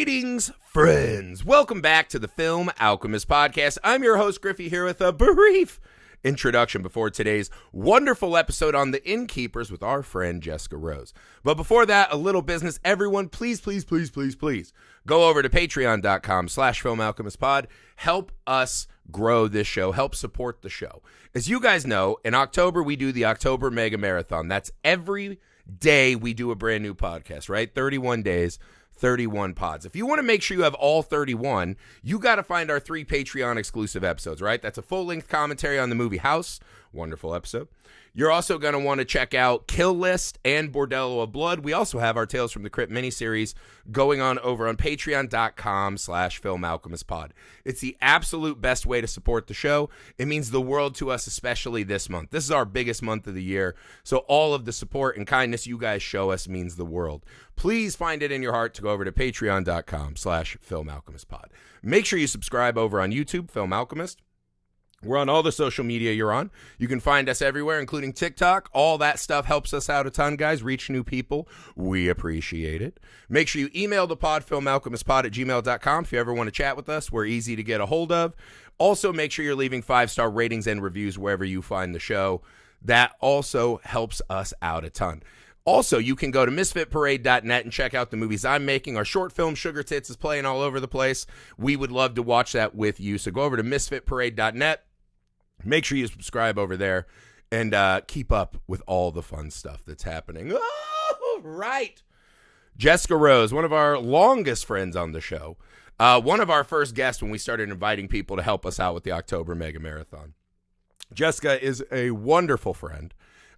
Greetings, friends. Welcome back to the Film Alchemist podcast. I'm your host, Griffey, here with a brief introduction before today's wonderful episode on the Innkeepers with our friend Jessica Rose. But before that, a little business. Everyone, please go over to patreon.com/filmalchemistpod. Help us grow this show. Help support the show. As you guys know, in October, we do the October Mega Marathon. That's every day we do a brand new podcast, right? 31 days. 31 pods. If you want to make sure you have all 31, you got to find our 3 Patreon exclusive episodes, right? That's a full-length commentary on the movie House. Wonderful episode. You're also going to want to check out Kill List and Bordello of Blood. We also have our Tales from the Crypt miniseries going on over on patreon.com/filmalchemistpod. It's the absolute best way to support the show. It means the world to us, especially this month. This is our biggest month of the year, so all of the support and kindness you guys show us means the world. Please find it in your heart to go over to patreon.com/filmalchemistpod. Make sure you subscribe over on YouTube, Film Alchemist. We're on all the social media you're on. You can find us everywhere, including TikTok. All that stuff helps us out a ton, guys. Reach new people. We appreciate it. Make sure you email the pod, filmalchemistpod@gmail.com. If you ever want to chat with us, we're easy to get a hold of. Also, make sure you're leaving 5-star ratings and reviews wherever you find the show. That also helps us out a ton. Also, you can go to misfitparade.net and check out the movies I'm making. Our short film, Sugar Tits, is playing all over the place. We would love to watch that with you. So go over to misfitparade.net. Make sure you subscribe over there and keep up with all the fun stuff that's happening. Oh, right. Jessica Rose, one of our longest friends on the show. One of our first guests when we started inviting people to help us out with the October Mega Marathon. Jessica is a wonderful friend.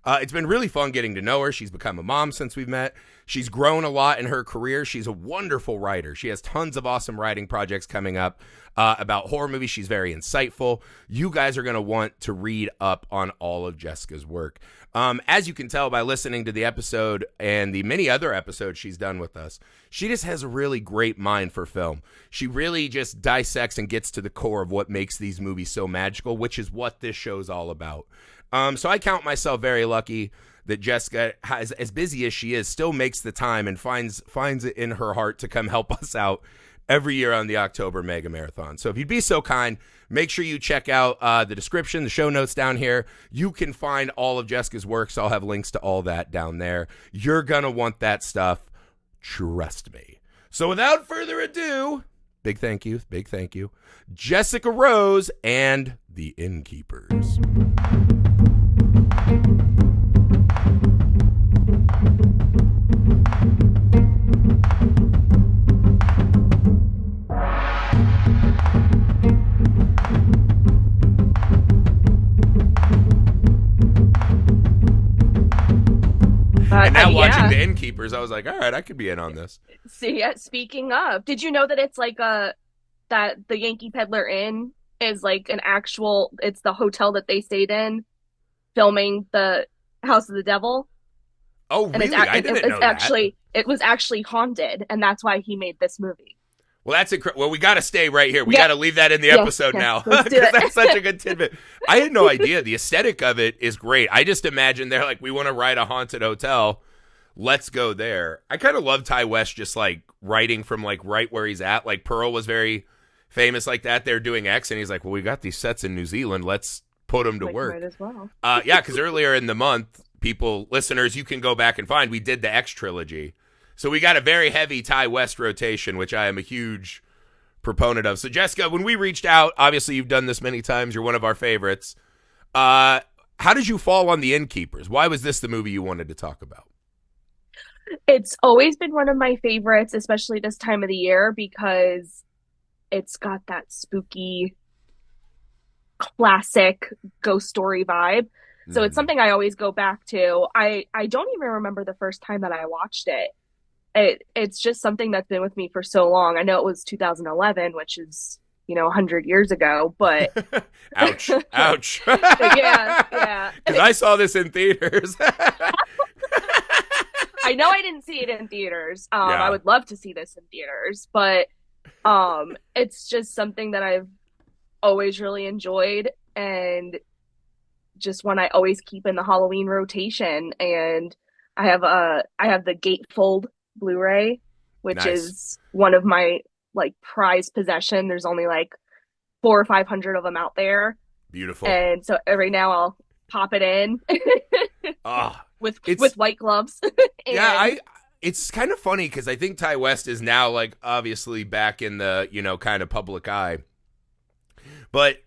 It's been really fun getting to know her. She's become a mom since we've met. She's grown a lot in her career. She's a wonderful writer. She has tons of awesome writing projects coming up about horror movies. She's very insightful. You guys are going to want to read up on all of Jessica's work. As you can tell by listening to the episode and the many other episodes she's done with us, she just has a really great mind for film. She really just dissects and gets to the core of what makes these movies so magical, which is what this show's all about. So I count myself very lucky that Jessica, as busy as she is, still makes the time and finds it in her heart to come help us out every year on the October Mega Marathon. So if you'd be so kind, make sure you check out the description, the show notes down here. You can find all of Jessica's work, so I'll have links to all that down there. You're going to want that stuff. Trust me. So without further ado, big thank you, Jessica Rose and the Innkeepers. And now watching the Innkeepers, I was like, all right, I could be in on this. See, speaking of, did you know that it's like that the Yankee Peddler Inn is like it's the hotel that they stayed in filming the House of the Devil? Oh, really? I didn't know that. It was actually haunted, and that's why he made this movie. Well, that's incredible. Well, we got to stay right here. We got to leave that in the episode now because that's such a good tidbit. I had no idea. The aesthetic of it is great. I just imagine they're like, we want to write a haunted hotel. Let's go there. I kind of love Ty West just like writing from like right where he's at. Like Pearl was very famous like that. They're doing X, and he's like, well, we got these sets in New Zealand. Let's put them to work. Might as well. Yeah, because earlier in the month, listeners, you can go back and find, we did the X trilogy. So we got a very heavy Ty West rotation, which I am a huge proponent of. So Jessica, when we reached out, obviously you've done this many times. You're one of our favorites. How did you fall on the Innkeepers? Why was this the movie you wanted to talk about? It's always been one of my favorites, especially this time of the year, because it's got that spooky, classic ghost story vibe. So it's something I always go back to. I don't even remember the first time that I watched it. It's just something that's been with me for so long. I know it was 2011, which is, 100 years ago, but ouch. yeah. Because I saw this in theaters. I know I didn't see it in theaters. I would love to see this in theaters, but it's just something that I've always really enjoyed, and just one I always keep in the Halloween rotation. And I have the Gatefold Blu-ray which Nice. is one of my like prized possession. There's only like 400 or 500 of them out there. Beautiful. And so every now I'll pop it in Ah, with it's white gloves. yeah, And it's kind of funny because I think Ty West is now like obviously back in the, kind of public eye. But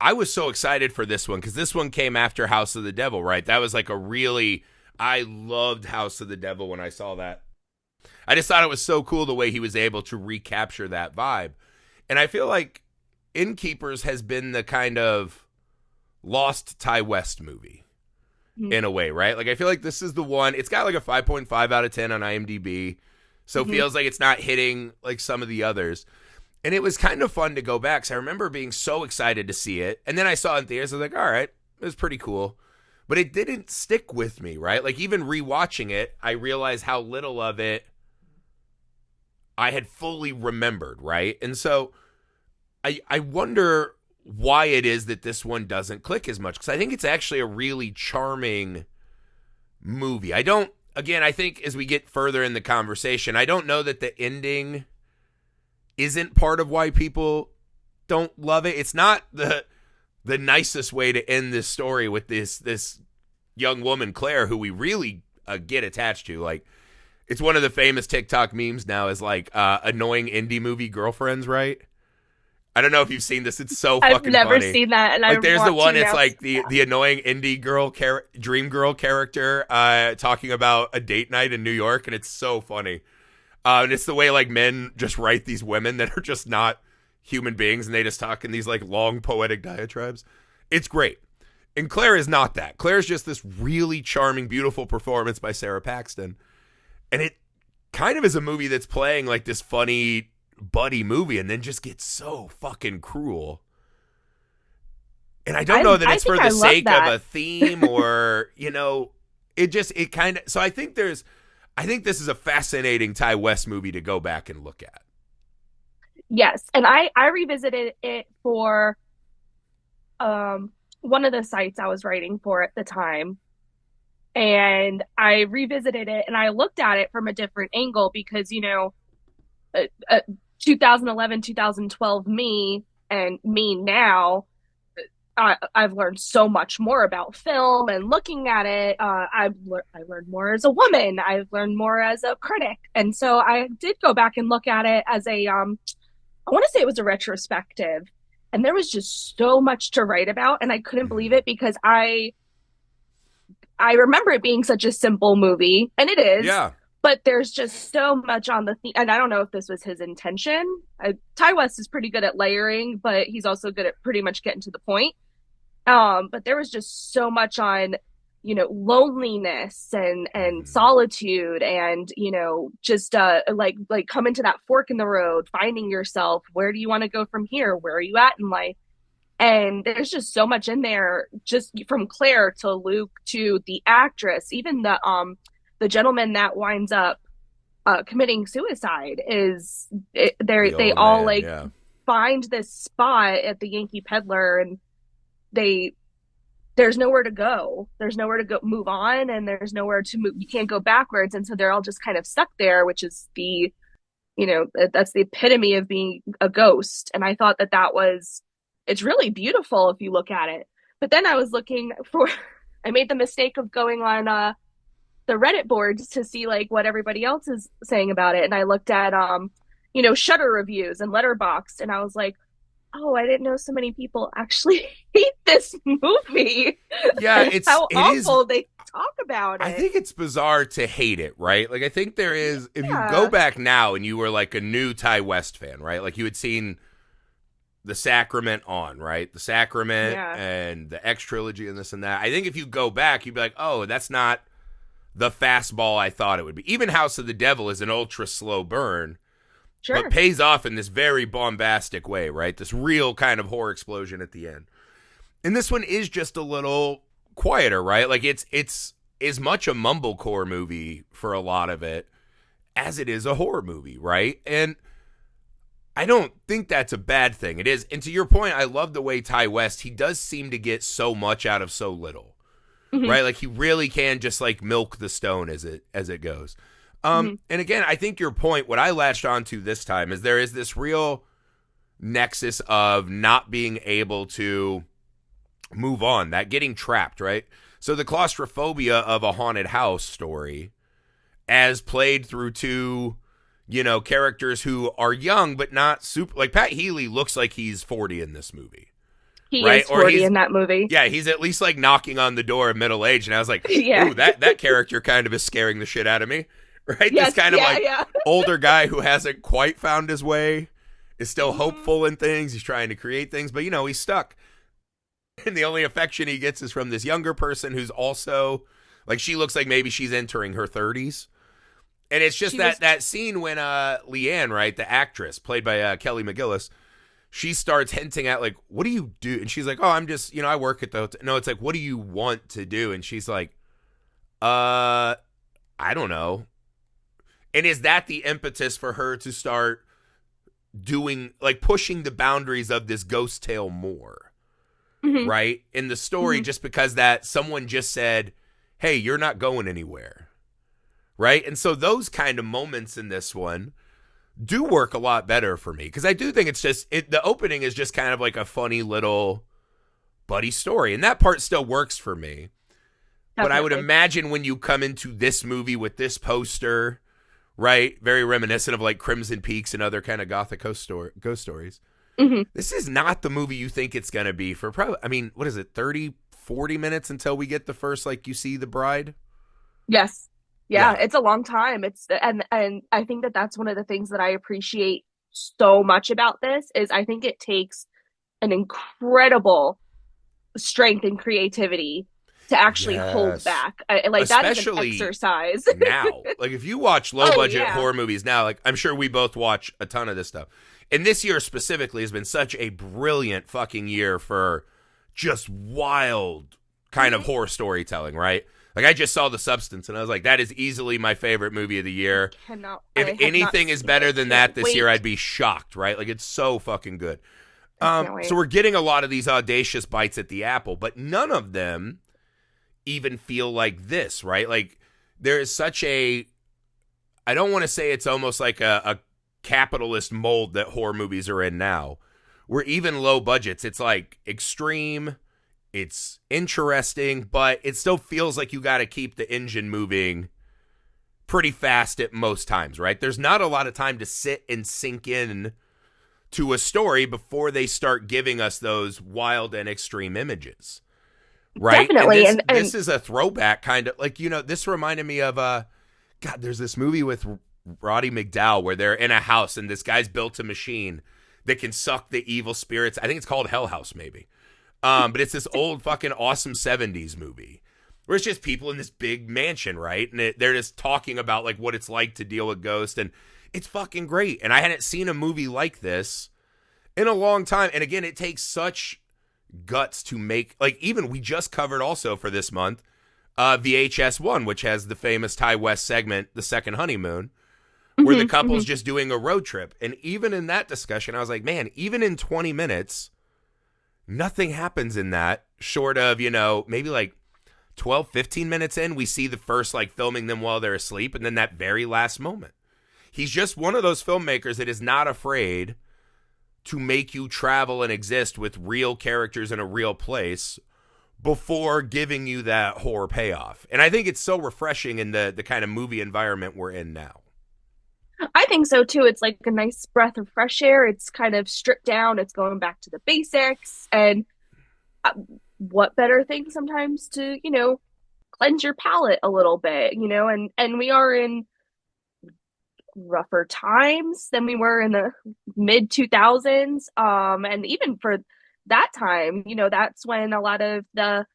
I was so excited for this one because this one came after House of the Devil, right? That was like I loved House of the Devil when I saw that. I just thought it was so cool the way he was able to recapture that vibe. And I feel like Innkeepers has been the kind of lost Ty West movie in a way, right? Like I feel like this is the one. It's got like a 5.5 out of 10 on IMDb. So it feels like it's not hitting like some of the others. And it was kind of fun to go back. Because I remember being so excited to see it. And then I saw it in theaters. I was like, all right, it was pretty cool. But it didn't stick with me, right? Like even rewatching it, I realized how little of it I had fully remembered, right? And so I wonder why it is that this one doesn't click as much. Because I think it's actually a really charming movie. I think as we get further in the conversation, I don't know that the ending isn't part of why people don't love it. It's not the nicest way to end this story with this young woman, Claire, who we really get attached to. Like, it's one of the famous TikTok memes now is like annoying indie movie girlfriends, right? I don't know if you've seen this. It's so I've fucking never funny. seen that, and Like, I there's the want one. to It's now. like the annoying indie girl, dream girl character talking about a date night in New York, and it's so funny. And it's the way like men just write these women that are just not human beings, and they just talk in these like long poetic diatribes. It's great. And Claire is not that. Claire's just this really charming, beautiful performance by Sarah Paxton. And it kind of is a movie that's playing like this funny buddy movie and then just gets so fucking cruel. And I don't know that I it's think for I the love sake that. of a theme or, it kind of, so I think this is a fascinating Ty West movie to go back and look at. Yes, and I revisited it for one of the sites I was writing for at the time. And I revisited it and I looked at it from a different angle because, 2011, 2012 me and me now, I've learned so much more about film and looking at it. I learned more as a woman. I've learned more as a critic. And so I did go back and look at it as I want to say it was a retrospective. And there was just so much to write about. And I couldn't believe it because I remember it being such a simple movie, and it is, Yeah. but there's just so much on the theme. And I don't know if this was his intention. Ty West is pretty good at layering, but he's also good at pretty much getting to the point. But there was just so much on, loneliness and solitude and, just like coming to that fork in the road, finding yourself. Where do you want to go from here? Where are you at in life? And there's just so much in there, just from Claire to Luke to the actress, even the gentleman that winds up committing suicide they all man, like yeah. find this spot at the Yankee Peddler, and there's nowhere to go. There's nowhere to go move on, and there's nowhere to move. You can't go backwards, and so they're all just kind of stuck there, which is that's the epitome of being a ghost. And I thought it's really beautiful if you look at it. But then I was I made the mistake of going on the Reddit boards to see like what everybody else is saying about it. And I looked at Shudder reviews and Letterboxd, and I was like, oh, I didn't know so many people actually hate this movie. Yeah, and how awful they talk about it. I think it's bizarre to hate it, right? Like I think there is, if you Yeah. go back now and you were like a new Ty West fan, right? Like you had seen The Sacrament right? The Sacrament and the X trilogy and this and that. I think if you go back, you'd be like, oh, that's not the fastball I thought it would be. Even House of the Devil is an ultra slow burn, Sure. but pays off in this very bombastic way, right? This real kind of horror explosion at the end. And this one is just a little quieter, right? Like it's as much a mumblecore movie for a lot of it as it is a horror movie, right? And I don't think that's a bad thing. It is. And to your point, I love the way Ty West, he does seem to get so much out of so little, right? Like he really can just like milk the stone as it goes. Mhm. And again, I think your point, what I latched onto this time is there is this real nexus of not being able to move on, that getting trapped, right? So the claustrophobia of a haunted house story as played through two, characters who are young but not super, like Pat Healy looks like he's 40 in this movie, He right? is Or 40 he's, in that movie. yeah, he's at least like knocking on the door of middle age. And I was like, Yeah. ooh, that character kind of is scaring the shit out of me, right? This Yes. kind of Yeah. like Yeah. older guy who hasn't quite found his way, is still Mhm. hopeful in things. He's trying to create things, but he's stuck. And the only affection he gets is from this younger person who's also like, she looks like maybe she's entering her 30s. And it's just She that was. that scene when Leanne, right, the actress played by Kelly McGillis, she starts hinting at like, what do you do? And she's like, oh, I'm just, I work at the hotel. No, it's like, what do you want to do? And she's like, I don't know. And is that the impetus for her to start doing, like, pushing the boundaries of this ghost tale more, Mhm. right? In the story, Mhm. just because that someone just said, hey, you're not going anywhere, right? And so those kind of moments in this one do work a lot better for me, because I do think it's just the opening is just kind of like a funny little buddy story, and that part still works for me. But I would Definitely. imagine when you come into this movie with this poster, right, very reminiscent of like Crimson Peaks and other kind of gothic ghost stories, Mhm. this is not the movie you think it's going to be for probably, I mean, what is it, 30-40 minutes until we get the first, like, you see the bride? Yes. Yeah, Yeah. it's a long time. And I think that that's one of the things that I appreciate so much about this is I think it takes an incredible strength and creativity to actually hold Yes. back. Like that is an Especially exercise. now. Like, if you watch low Oh budget yeah. horror movies now, like, I'm sure we both watch a ton of this stuff. And this year specifically has been such a brilliant fucking year for just wild kind of Mhm. horror storytelling, right? Like, I just saw The Substance and I was like, that is easily my favorite movie of the year. I If have not anything is seen better it. than Can't that this year, wait. I'd be shocked, right? Like, it's so fucking good. I can't So wait. we're getting a lot of these audacious bites at the apple, but none of them even feel like this, right? Like, there is such a, I don't want to say it's almost like a capitalist mold that horror movies are in now, where even low budgets, it's like extreme, it's interesting, but it still feels like you got to keep the engine moving pretty fast at most times, right? There's not a lot of time to sit and sink in to a story before they start giving us those wild and extreme images, right? And Definitely. this is a throwback, kind of like, this reminded me of God, there's this movie with Roddy McDowall where they're in a house and this guy's built a machine that can suck the evil spirits. I think it's called Hell House, maybe. But it's this old fucking awesome 70s movie where it's just people in this big mansion, right? And they're just talking about like what it's like to deal with ghosts, and it's fucking great. And I hadn't seen a movie like this in a long time. And again, it takes such guts to make, like, even we just covered also for this month VHS1, which has the famous Ty West segment, The Second Honeymoon, where the Mhm, couple's mhm. just doing a road trip. And even in that discussion, I was like, man, even in 20 minutes, nothing happens in that short of, maybe like 12, 15 minutes in, we see the first, like, filming them while they're asleep, and then that very last moment. He's just one of those filmmakers that is not afraid to make you travel and exist with real characters in a real place before giving you that horror payoff. And I think it's so refreshing in the kind of movie environment we're in now. I think so too. It's like a nice breath of fresh air. It's kind of stripped down. It's going back to the basics. And uh, what better thing sometimes to, cleanse your palate a little bit, and we are in rougher times than we were in the mid 2000s. And even for that time, that's when a lot of the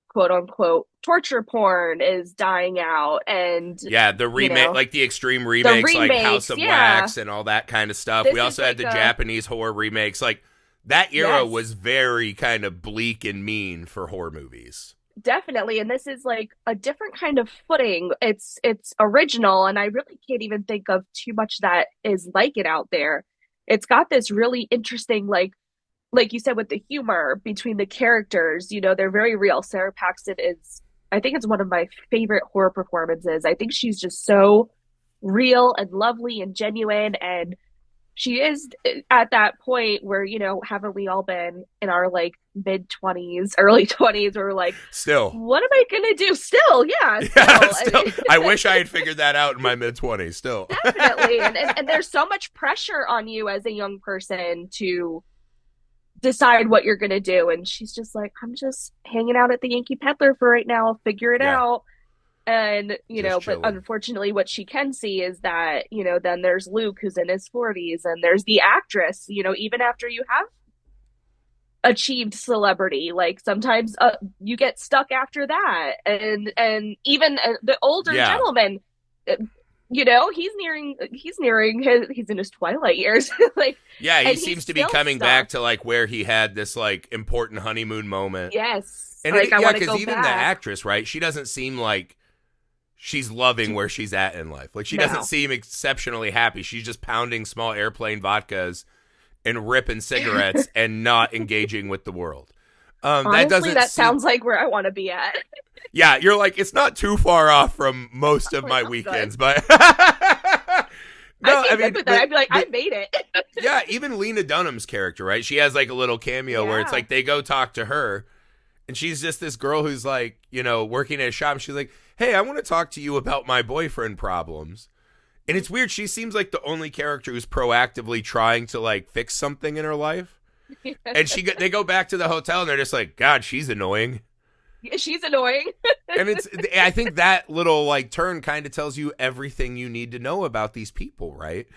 quote unquote torture porn is dying out, and Yeah, the remake, like the extreme the remakes, like House remakes. of Yeah, Wax and all that kind of stuff. We this is also had like the a Japanese horror remakes. Like, that era yes, was very kind of bleak and mean for horror movies. definitely. And this is like a different kind of footing. It's original, and I really can't even think of too much that is like it out there. It's got this really interesting, like you said, with the humor between the characters. They're very real. Sarah Paxton is I think it's one of my favorite horror performances. I think she's just so real and lovely and genuine, and she is at that point where, haven't we all been in our like mid 20s, early 20s, where we're like, Still. what am I gonna do? Still, yeah, Yeah, still. I still. mean, I wish I had figured that out in my mid-20s, still. definitely. And there's so much pressure on you as a young person to decide what you're gonna do. And she's just like, I'm just hanging out at the Yankee Peddler for right now. I'll figure it Yeah, out. And, just but chilling. unfortunately, what she can see is that, then there's Luke who's in his 40s, and there's the actress, even after you have achieved celebrity, like sometimes you get stuck after that. And even the older Yeah. gentleman, uh, he's in his twilight years. Like, Yeah, he and he's seems to be still coming stuck. back to like where he had this like important honeymoon moment. Yes. And Like, I yeah, want to because go even the back. actress, right? She doesn't seem like she's loving She, where she's at in life. Like she doesn't no. seem exceptionally happy. She's just pounding small airplane vodkas and ripping cigarettes and not engaging with the world. That Honestly, doesn't that seem. sounds like where I want to be at. Yeah, you're like it's not too far off from most of Like, my I'm weekends, good. but no, I'd be I good mean, with that. I'd be like, I but made it. yeah, even Lena Dunham's character, right? She has like a little cameo where it's Yeah. like they go talk to her, and she's just this girl who's like, working at a shop. And she's like, "Hey, I want to talk to you about my boyfriend problems." And it's weird. She seems like the only character who's proactively trying to like fix something in her life. And they go back to the hotel and they're just like, God, she's annoying. She's annoying. And I think that little like turn kind of tells you everything you need to know about these people, right?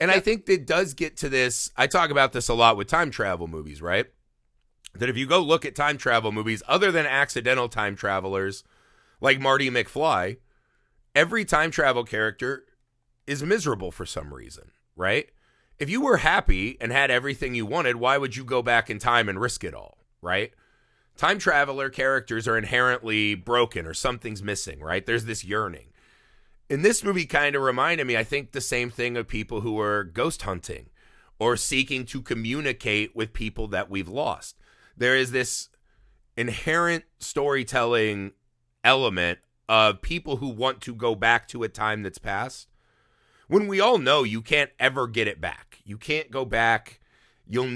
And I think that does get to this. I talk about this a lot with time travel movies, right? That if you go look at time travel movies, other than accidental time travelers like Marty McFly, every time travel character is miserable for some reason, right? If you were happy and had everything you wanted, why would you go back in time and risk it all, right? Time traveler characters are inherently broken or something's missing, right? There's this yearning. And this movie kind of reminded me, I think, the same thing of people who are ghost hunting or seeking to communicate with people that we've lost. There is this inherent storytelling element of people who want to go back to a time that's past when we all know you can't ever get it back. You can't go back. You'll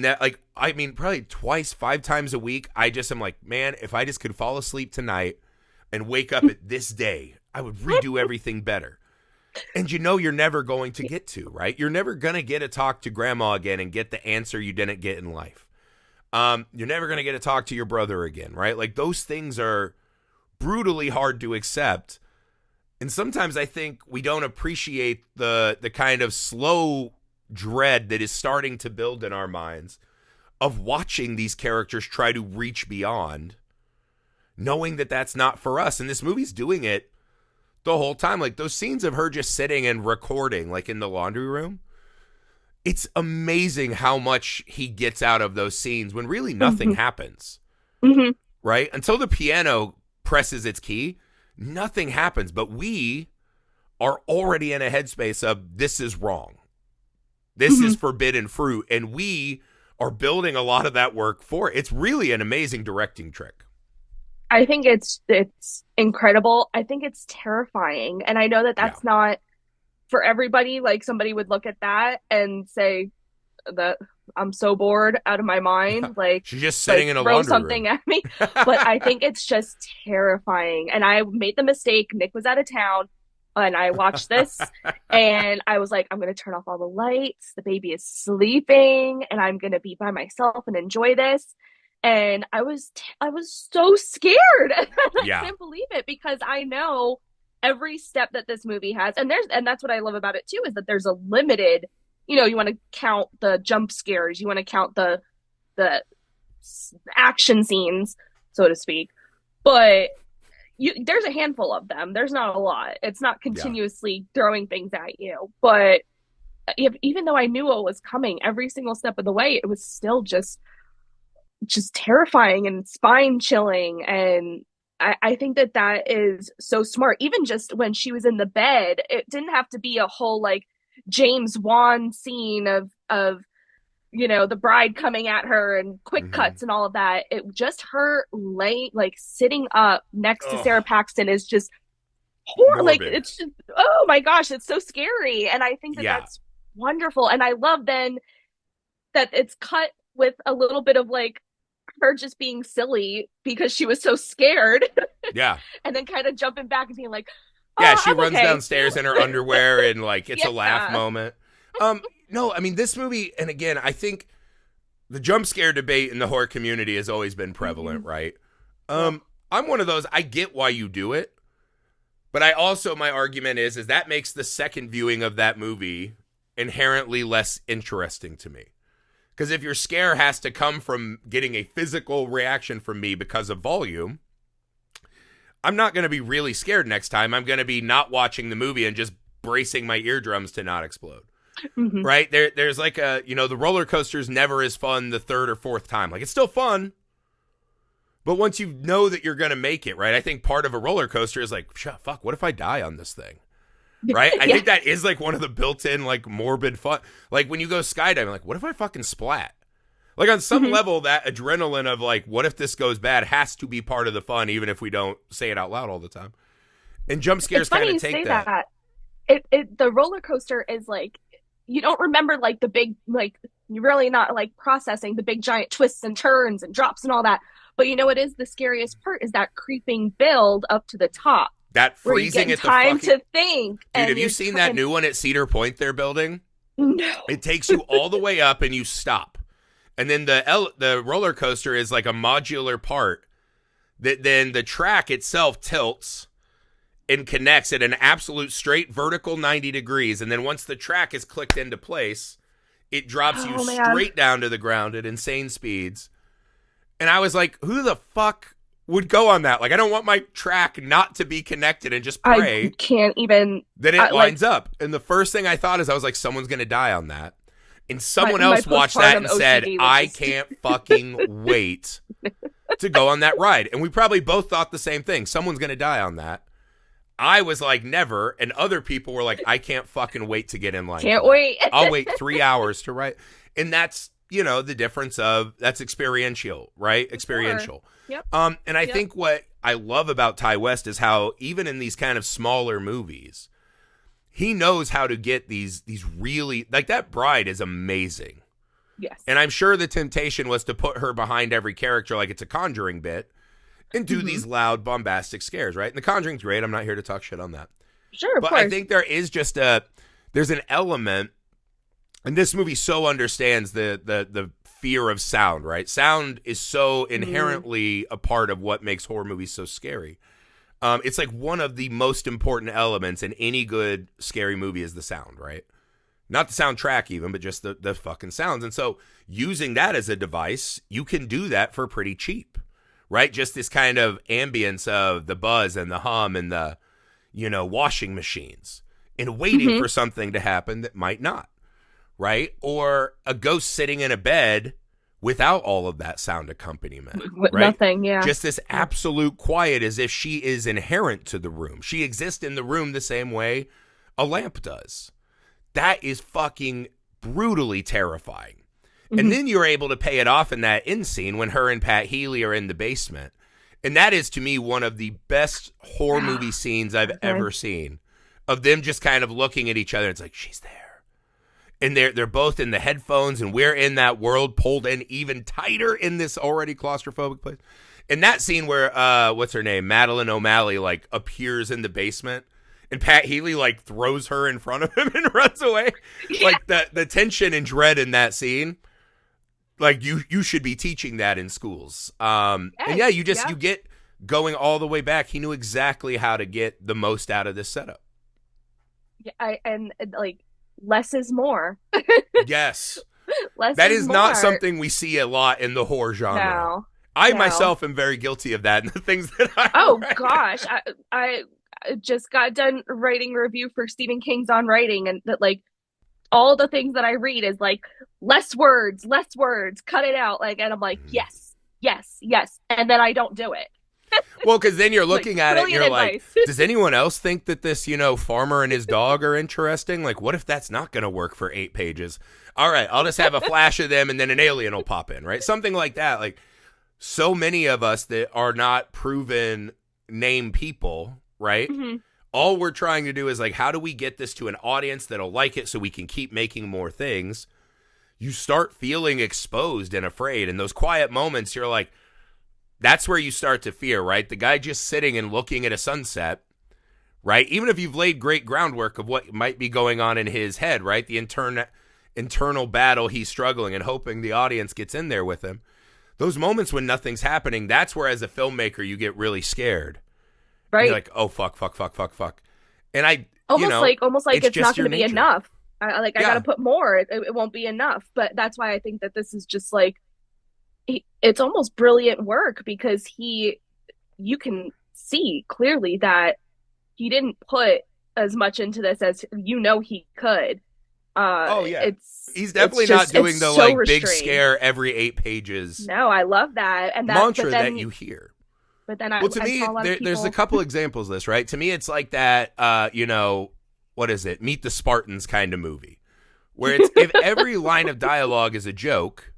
probably twice, 5 times a week. I just am like, man, if I just could fall asleep tonight and wake up at this day, I would redo everything better. And you're never going to get to, right? You're never going to get to talk to grandma again and get the answer you didn't get in life. You're never going to get to talk to your brother again, right? Like those things are brutally hard to accept. And sometimes I think we don't appreciate the kind of slow dread that is starting to build in our minds of watching these characters try to reach beyond, knowing that that's not for us. And this movie's doing it the whole time. Like those scenes of her just sitting and recording, like in the laundry room. It's amazing how much he gets out of those scenes when really nothing happens, right? Until the piano presses its key, nothing happens. But we are already in a headspace of this is wrong. This is forbidden fruit. And we are building a lot of that work for it. It's really an amazing directing trick. I think it's incredible. I think it's terrifying. And I know that Yeah. that's not for everybody. Like somebody would look at that and say that I'm so bored out of my mind. Like She's just sitting in a throw laundry something room. at me. But I think it's just terrifying. And I made the mistake. Nick was out of town and I watched this and I was like, I'm going to turn off all the lights. The baby is sleeping and I'm going to be by myself and enjoy this. And I was so scared. I Yeah. can't believe it because I know every step that this movie has. And that's what I love about it too, is that there's a limited, you want to count the jump scares, you want to count the action scenes, so to speak. But there's a handful of them. There's not a lot. It's not continuously throwing things at you. But even though I knew what was coming every single step of the way, it was still just terrifying and spine chilling. And I think that is so smart. Even just when she was in the bed, it didn't have to be a whole like James Wan scene of the bride coming at her and quick Hmm. cuts and all of that. It just her laying like sitting up next to Sarah Oh, Paxton is just horror. Like morbid. it's just, oh my gosh, it's so scary. And I think that Yeah. that's wonderful. And I love then that it's cut with a little bit of like her just being silly because she was so scared, Yeah. and then kind of jumping back and being like, Yeah, "Oh, she I'm runs okay." downstairs in her underwear and like it's a laugh Yeah. moment. No, I mean this movie, and again, I think the jump scare debate in the horror community has always been prevalent, Mm-hmm. right? Yep. I'm one of those, I get why you do it, but I also, my argument is that makes the second viewing of that movie inherently less interesting to me. Because if your scare has to come from getting a physical reaction from me because of volume, I'm not going to be really scared next time. I'm going to be not watching the movie and just bracing my eardrums to not explode. Mm-hmm. Right? There's like the roller coaster's never as fun the third or fourth time. Like it's still fun, but once you know that you're going to make it, right? I think part of a roller coaster is like, fuck, what if I die on this thing? Right? I Yeah. think that is like one of the built-in like morbid fun. Like when you go skydiving, like what if I fucking splat? Like on some Mm-hmm. level, that adrenaline of like, what if this goes bad has to be part of the fun, even if we don't say it out loud all the time. And jump It's scares kind funny of you take say that. that. The roller coaster is like you don't remember like the big like you're really not like processing the big giant twists and turns and drops and all that. But it is the scariest part is that creeping build up to the top That where you're freezing getting at the time fucking to think dude. and Have you you're seen that trying. new one at Cedar Point they're building? No. It takes you all the way up and you stop, and then the roller coaster is like a modular part that then the track itself tilts and connects at an absolute straight vertical 90 degrees. And then once the track is clicked into place, it drops you Oh man. straight down to the ground at insane speeds. And I was like, who the fuck would go on that? Like, I don't want my track not to be connected and just I pray can't even that it like lines up. And the first thing I thought is, I was like, someone's going to die on that. And my someone my else watched that postpartum and said, OCD was I just can't fucking wait to go on that ride. And we probably both thought the same thing. Someone's going to die on that. I was like, never. And other people were like, I can't fucking wait to get in line can't for that. wait. I'll wait 3 hours to ride. And that's, the difference of that's experiential, right? Sure. Experiential. Yep. And I Yep. think what I love about Ty West is how even in these kind of smaller movies, he knows how to get these really, like that bride is amazing. Yes. And I'm sure the temptation was to put her behind every character like it's a Conjuring bit and do Mm-hmm. these loud, bombastic scares, right? And The Conjuring's great. I'm not here to talk shit on that. Sure, of But I course. think there is just there's an element, and this movie so understands the fear of sound, right? Sound is so inherently a part of what makes horror movies so scary. It's like one of the most important elements in any good scary movie is the sound, right? Not the soundtrack even, but just the fucking sounds. And so using that as a device, you can do that for pretty cheap, right? Just this kind of ambience of the buzz and the hum and the, washing machines and waiting Mm-hmm. for something to happen that might not, right? Or a ghost sitting in a bed without all of that sound accompaniment, With right? nothing, yeah. Just this absolute quiet as if she is inherent to the room. She exists in the room the same way a lamp does. That is fucking brutally terrifying. Mm-hmm. And then you're able to pay it off in that end scene when her and Pat Healy are in the basement. And that is, to me, one of the best horror movie scenes I've ever seen, of them just kind of looking at each other. It's like, she's there. And they're both in the headphones, and we're in that world pulled in even tighter in this already claustrophobic place. And that scene where, what's her name? Madeline O'Malley, like, appears in the basement, and Pat Healy, like, throws her in front of him and runs away. Yeah. Like, the tension and dread in that scene, like, you should be teaching that in schools. And yeah, you get going all the way back. He knew exactly how to get the most out of this setup. Yeah, and like less is more. Yes. Less That is is not more. something we see a lot in the horror genre. No. I No. myself am very guilty of that, and the things that I Oh write. gosh, I just got done writing a review for Stephen King's On Writing, and that like all the things that I read is like less words, cut it out, like, and I'm like yes, yes, yes, and then I don't do it. Well, because then you're looking at it and brilliant you're like, advice. does anyone else think that this, farmer and his dog are interesting? Like, what if that's not going to work for 8 pages? All right, I'll just have a flash of them and then an alien will pop in, right? Something like that. Like, so many of us that are not proven name people, right? Mm-hmm. All we're trying to do is like, how do we get this to an audience that'll like it so we can keep making more things? You start feeling exposed and afraid. And those quiet moments, you're like, that's where you start to fear, right? The guy just sitting and looking at a sunset, right? Even if you've laid great groundwork of what might be going on in his head, right? The internal battle he's struggling and hoping the audience gets in there with him. Those moments when nothing's happening, that's where as a filmmaker you get really scared. Right. You're like, oh, fuck. And I, almost like it's not going to be nature. enough. I got to put more. It won't be enough. But that's why I think that this is just like, it's almost brilliant work because you can see clearly that he didn't put as much into this as he could. He's definitely not doing the so big scare every 8 pages. No, I love that and that mantra that you hear. But then to me, there's a couple examples of this, right? To me, it's like that, what is it? Meet the Spartans kind of movie, where it's if every line of dialogue is a joke.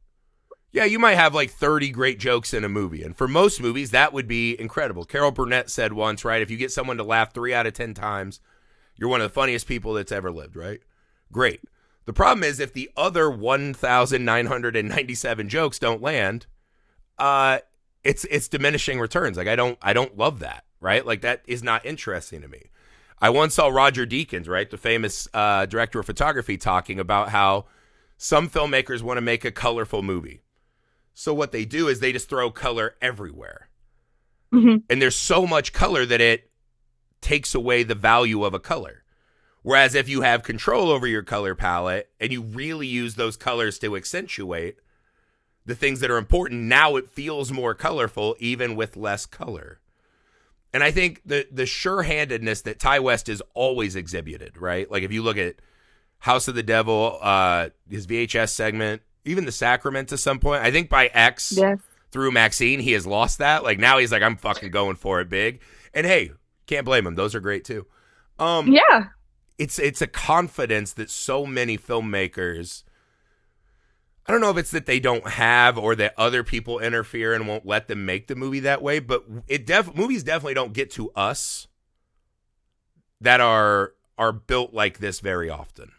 Yeah, you might have like 30 great jokes in a movie. And for most movies, that would be incredible. Carol Burnett said once, right, if you get someone to laugh 3 out of 10 times, you're one of the funniest people that's ever lived, right? Great. The problem is if the other 1,997 jokes don't land, it's diminishing returns. Like I don't love that, right? Like that is not interesting to me. I once saw Roger Deakins, right, the famous director of photography, talking about how some filmmakers want to make a colorful movie. So what they do is they just throw color everywhere. Mm-hmm. And there's so much color that it takes away the value of a color. Whereas if you have control over your color palette and you really use those colors to accentuate the things that are important, now it feels more colorful even with less color. And I think the sure-handedness that Ty West has always exhibited, right? Like if you look at House of the Devil, his VHS segment, even The Sacrament to some point. I think by X through Maxine, he has lost that. Like now he's like, I'm fucking going for it big. And hey, can't blame him. Those are great too. It's a confidence that so many filmmakers, I don't know if it's that they don't have or that other people interfere and won't let them make the movie that way, but movies definitely don't get to us that are built like this very often.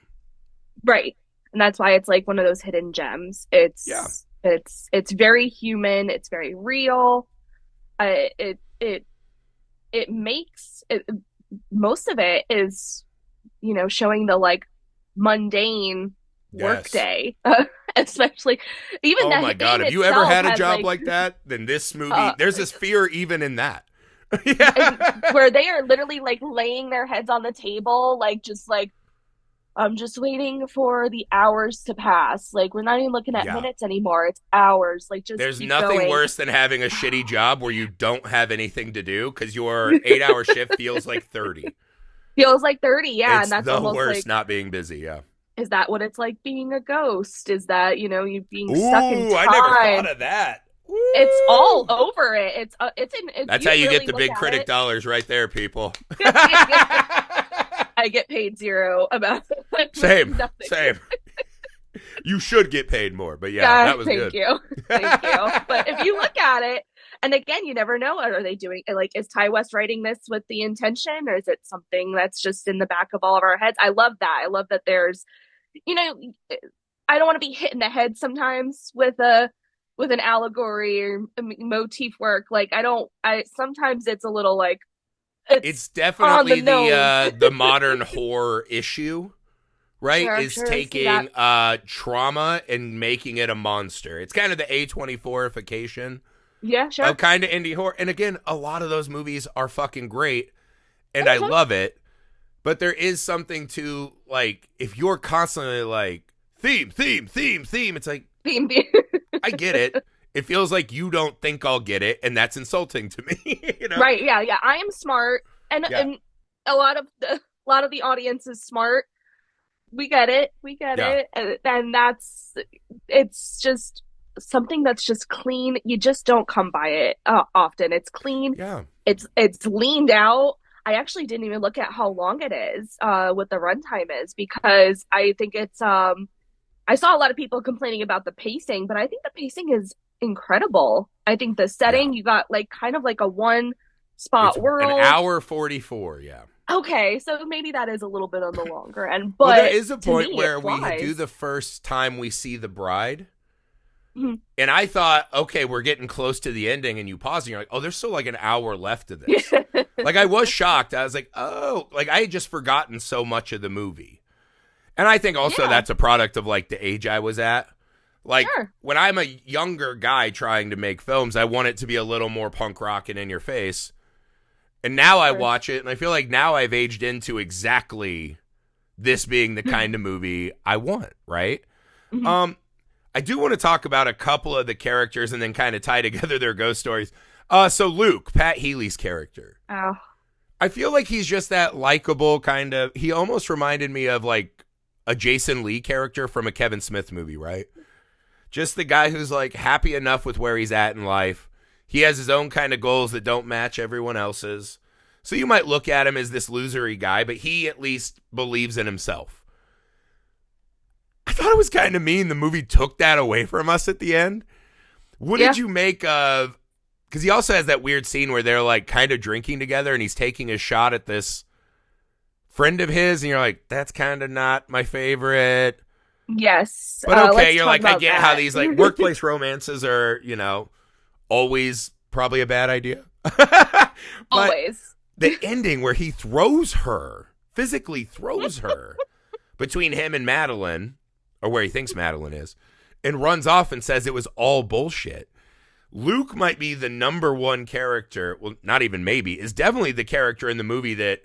Right. And that's why it's like one of those hidden gems. It's very human. It's very real. It makes it, most of it is, showing the like mundane workday, especially even. Oh my God! Have you ever had a job like that? Then this movie, there's this fear even in that. Where they are literally like laying their heads on the table, like just like, I'm just waiting for the hours to pass. Like we're not even looking at minutes anymore. It's hours. Like just there's nothing worse than having a shitty job where you don't have anything to do because your 8-hour shift feels like 30. Feels like 30, yeah. It's and that's the almost worst like, not being busy, yeah. Is that what it's like being a ghost? Is that, you being stuck in time? I never thought of that. Ooh. It's all over it. It's that's how you get the big critic dollars right there, people. I get paid zero about same. You should get paid more, but that was good. Thank you. But if you look at it, and again, you never know. Are they doing like, is Ty West writing this with the intention, or is it something that's just in the back of all of our heads? I love that. I love that there's, I don't want to be hit in the head sometimes with an allegory or motif work. Like sometimes it's a little like, it's definitely the modern horror issue, right? Is taking trauma and making it a monster. It's kind of the A24ification. Yeah, sure. Of kind of indie horror. And again, a lot of those movies are fucking great, and I love it. But there is something to, like, if you're constantly like, theme, it's like, theme. I get it. It feels like you don't think I'll get it, and that's insulting to me. Right? Yeah. I am smart, and a lot of the audience is smart. We get it, and it's just something that's just clean. You just don't come by it often. It's clean. Yeah. It's leaned out. I actually didn't even look at how long it is, what the runtime is, because I think it's I saw a lot of people complaining about the pacing, but I think the pacing is incredible. I think the Yeah. setting, you got like kind of like a one It's spot an world. hour 44, yeah. Okay, so maybe that is a little bit on the longer end, Well, there but is a to point me, it where we do flies. the first time we see the bride, Mhm. and I thought, okay, we're getting close to the ending, and you pause, and you're like, oh, there's still like an hour left of this. Like, I was shocked. I was like, oh, like I had just forgotten so much of the movie. And I think also Yeah, that's a product of like the age I was at. Like, sure. when I'm a younger guy trying to make films, I want it to be a little more punk rock and in your face. And now I Sure. watch it, and I feel like now I've aged into exactly this being the kind of movie I want, right? Mhm. Um, I do want to talk about a couple of the characters and then kind of tie together their ghost stories. So Luke, Pat Healy's character, Oh, I feel like he's just that likable kind of. He almost reminded me of like a Jason Lee character from a Kevin Smith movie, right? Just the guy who's like happy enough with where he's at in life. He has his own kind of goals that don't match everyone else's. So you might look at him as this losery guy, but he at least believes in himself. I thought it was kind of mean the movie took that away from us at the end. What yeah. did you make of, because he also has that weird scene where they're like kind of drinking together and he's taking a shot at this friend of his, and you're like, that's kind of not my favorite. Yes. But okay, Let's you're talk like, I about get how that. these like workplace romances are, always probably a bad idea. But Always. the ending where he throws her, physically throws her between him and Madeline, or where he thinks Madeline is, and runs off and says it was all bullshit. Luke might be the number one character, well, not even maybe, is definitely the character in the movie that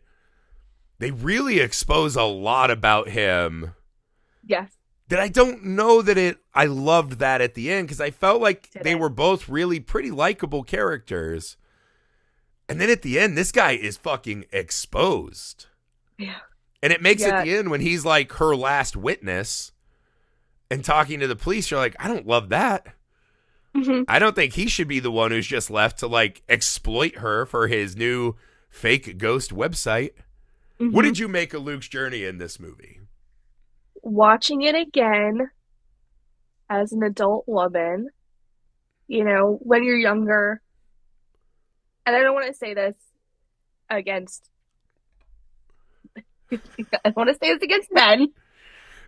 they really expose a lot about him. Yes. That I don't know that I loved that at the end, because I felt like they Didn't. were both really pretty likable characters. And then at the end, this guy is fucking exposed. Yeah. And it makes it Yeah. the end when he's like her last witness and talking to the police. You're like, I don't love that. Mhm. I don't think he should be the one who's just left to like exploit her for his new fake ghost website. What Mhm. did you make of Luke's journey in this movie? Watching it again as an adult woman, when you're younger, and I don't want to say this against, I don't want to say this against men,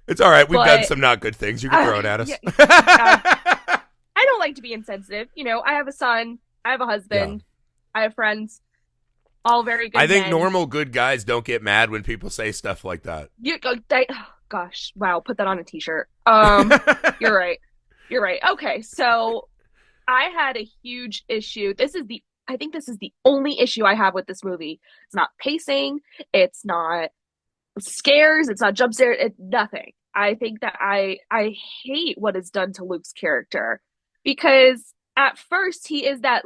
It's all right. We've done but some not good things. You can throw it at yeah, us. I don't like to be insensitive. I have a son, I have a Yeah. husband, I have friends, all very I good think men. normal good guys don't get mad when people say stuff like that. Oh, gosh, wow, put that on a t-shirt. You're right. You're right. Okay, so I had a huge issue. I think this is the only issue I have with this movie. It's not pacing. It's not scares. It's not jump scares. It's nothing. I think that I hate what is done to Luke's character, because at first he is that